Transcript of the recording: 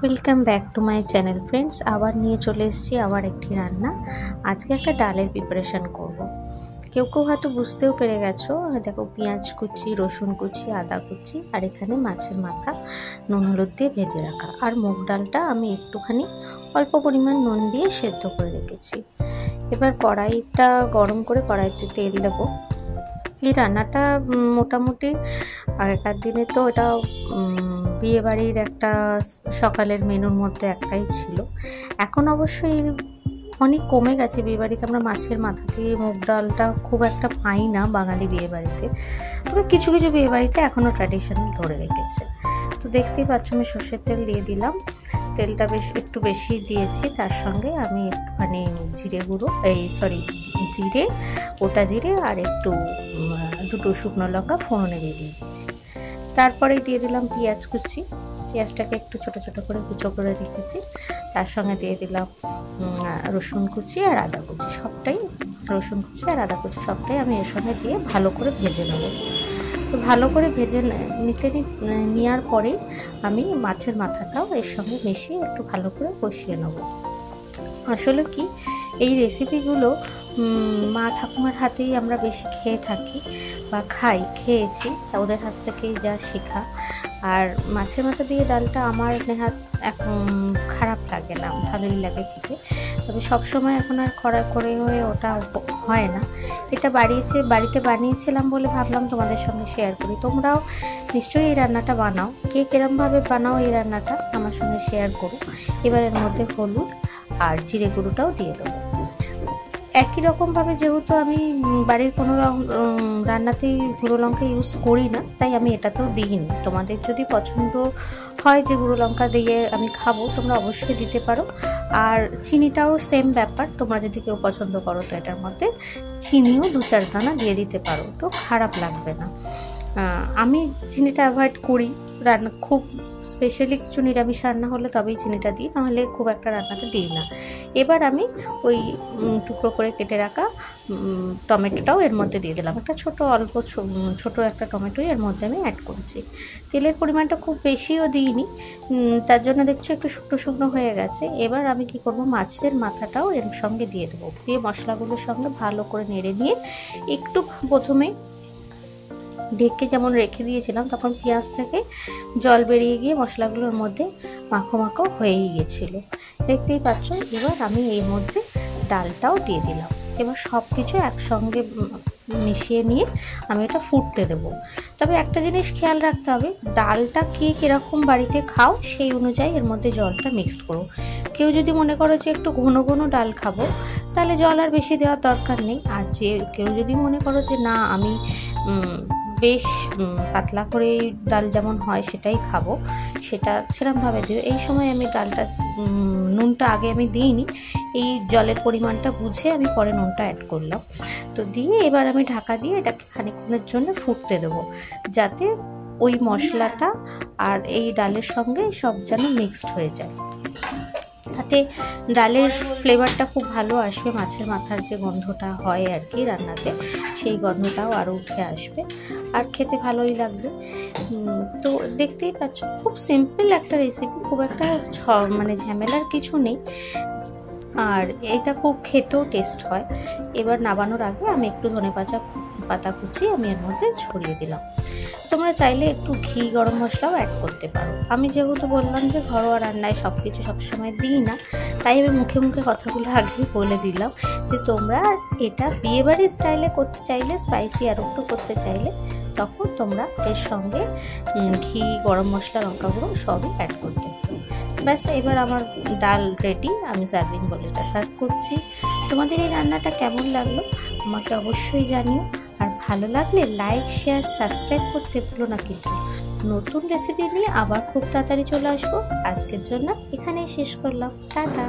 Welcome back to my channel friends. আবার নিয়ে চলে এসেছি আবার একটি রান্না। আজকে একটা ডালের প্রিপারেশান করব। কেউ কেউ হয়তো বুঝতেও পেরে গেছো। দেখো, পেঁয়াজ কুচি, রসুন কুচি, আদা কুচি, আর এখানে মাছের মাথা নুন হলুদ দিয়ে ভেজে রাখা, আর মুগ ডালটা আমি একটুখানি অল্প পরিমাণ নুন দিয়ে সেদ্ধ করে রেখেছি। এবার কড়াইটা গরম করে কড়াইতে তেল দেবো। এই রান্নাটা মোটামুটি আগেকার দিনে তো এটা বিয়েবাড়ির একটা সকালের মেনুর মধ্যে একটাই ছিল। এখন অবশ্যই অনেক কমে গেছে। বিয়েবাড়িতে আমরা মাছের মাথা দিয়ে মুগ ডালটা খুব একটা পাই না বাঙালি বিয়েবাড়িতে, তবে কিছু কিছু বিয়েবাড়িতে এখনও ট্র্যাডিশনাল ধরে রেখেছে। তো দেখতেই পাচ্ছ আমি সর্ষের তেল দিয়ে দিলাম। তেলটা একটু বেশি দিয়েছি। তার সঙ্গে আমি একটুখানি জিরে গুঁড়ো জিরে, গোটা জিরে আর দুটো শুকনো লঙ্কা ফোড়নে দিয়ে দিয়েছি। তারপরে দিয়ে দিলাম পেঁয়াজ কুচি। পেঁয়াজটাকে একটু ছোট ছোট করে কুচো করে রেখেছি। তার সঙ্গে দিয়ে দিলাম রসুন কুচি আর আদা কুচি সবটাই। রসুন কুচি আর আদা কুচি সবটাই আমি এর সঙ্গে দিয়ে ভালো করে ভেজে নেব। তো ভালো করে ভেজে নেওয়ার পরে আমি মাছের মাথাটাও এর সঙ্গে মিশিয়ে একটু ভালো করে কষিয়ে নেব। আসলে কি, এই রেসিপিগুলো মা ঠাকুমার হাতেই আমরা বেশি খেয়ে থাকি বা খেয়েছি, ওদের কাছ থেকেই যা শেখা। আর মাছের মাথা দিয়ে ডালটা আমার নেহাত খারাপ লাগে না, ভালোই লাগে খেতে। তবে সবসময় এখন আর করে হয়ে ওটা হয় না। এটা বাড়িতে বানিয়েছিলাম বলে ভাবলাম তোমাদের সঙ্গে শেয়ার করি। তোমরাও নিশ্চয়ই এই রান্নাটা বানাও। কে কিরমভাবে বানাও এই রান্নাটা আমার সঙ্গে শেয়ার করো। এবার এর মধ্যে হলুদ আর জিরে গুঁড়োটাও দিয়ে দেবো। একই রকমভাবে, যেহেতু আমি বাড়ির কোনো রান্নাতেই গুঁড়ো লঙ্কা ইউজ করি না, তাই আমি এটাতেও দিইনি। তোমাদের যদি পছন্দ হয় যে গুঁড়ো লঙ্কা দিয়ে আমি খাবো, তোমরা অবশ্যই দিতে পারো। আর চিনিটাও সেম ব্যাপার, তোমরা যদি কেউ পছন্দ করো তো এটার মধ্যে চিনিও 2-4 দানা দিয়ে দিতে পারো, তো খারাপ লাগবে না। আমি চিনিটা অ্যাভয়েড করি। রান্না খুব স্পেশালি কিছু নিরামিষ রান্না হলে তবেই চিনিটা দিই, নাহলে খুব একটা রান্নাতে দিই না। এবার আমি ওই টুকরো করে কেটে রাখা টমেটোটাও এর মধ্যে দিয়ে দিলাম। একটা ছোট একটা টমেটোই এর মধ্যে আমি অ্যাড করেছি। তেলের পরিমাণটা খুব বেশিও দিইনি, তার জন্য দেখছো একটু শুকনো শুকনো হয়ে গেছে। এবার আমি কি করব, মাছের মাথাটাও এর সঙ্গে দিয়ে দেবো। দিয়ে মশলাগুলোর সঙ্গে ভালো করে নেড়ে নিয়ে একটু প্রথমে ঢেকে যেমন রেখে দিয়েছিলাম, তখন পেঁয়াজ থেকে জল বেরিয়ে গিয়ে মশলাগুলোর মধ্যে মাখো হয়েই গেছিলো, দেখতেই পাচ্ছ। এবার আমি এর মধ্যে ডালটাও দিয়ে দিলাম। এবার সব কিছু একসঙ্গে মিশিয়ে নিয়ে আমি এটা ফুটতে দেবো। তবে একটা জিনিস খেয়াল রাখতে হবে, ডালটা কীরকম বাড়িতে খাও সেই অনুযায়ী এর মধ্যে জলটা মিক্সড করো। কেউ যদি মনে করো যে একটু ঘন ঘন ডাল খাবো, তাহলে জল আর বেশি দেওয়ার দরকার নেই। আর কেউ যদি মনে করো যে না, আমি বেশ পাতলা করে ডাল যেমন হয় সেটাই খাবো, সেরকমভাবে দিও। এই সময় আমি নুনটা আগে আমি দিইনি, এই জলের পরিমাণটা বুঝে আমি পরে নুনটা অ্যাড করলাম। তো দিয়ে এবার আমি ঢাকা দিয়ে এটাকে খানিকক্ষণের জন্য ফুটতে দেবো, যাতে ওই মশলাটা আর এই ডালের সঙ্গে সব যেন মিক্সড হয়ে যায়, তাতে ডালের ফ্লেভারটা খুব ভালো আসবে। মাছের মাথার যে গন্ধটা হয় আর কি রান্নাতে, সেই গন্ধটাও আরও উঠে আসবে, আর খেতে ভালোই লাগবে। তো দেখতেই পাচ্ছ, খুব সিম্পল একটা রেসিপি, খুব একটা ঝামেলার কিছু নেই, আর এটা খুব খেতেও টেস্ট হয়। এবার নামানোর আগে আমি একটু ধনেপাতা কুচি আমি এর মধ্যে ছড়িয়ে দিলাম। তোমরা চাইলে একটু ঘি, গরম মশলাও অ্যাড করতে পারো। আমি যেহেতু বললাম যে ঘরোয়া রান্নায় সব কিছু সবসময় দিই না, তাই আমি মুখে কথাগুলো আগেই বলে দিলাম যে তোমরা এটা বিয়েবাড়ির স্টাইলে করতে চাইলে, স্পাইসি আর একটু করতে চাইলে, তখন তোমরা এর সঙ্গে ঘি, গরম মশলা, লঙ্কা গুঁড়ো সবই অ্যাড করতে পারো। ব্যাস, এবার আমার ডাল রেডি। আমি সার্ভিং বলে এটা সার্ভ করছি। তোমাদের এই রান্নাটা কেমন লাগলো আমাকে অবশ্যই জানিও, আর ভালো লাগলে লাইক, শেয়ার, সাবস্ক্রাইব করতে ভুলো না কিন্তু। নতুন রেসিপি নিয়ে আবার খুব তাড়াতাড়ি চলে আসবো। আজকের জন্য এখানেই শেষ করলাম। টাটা।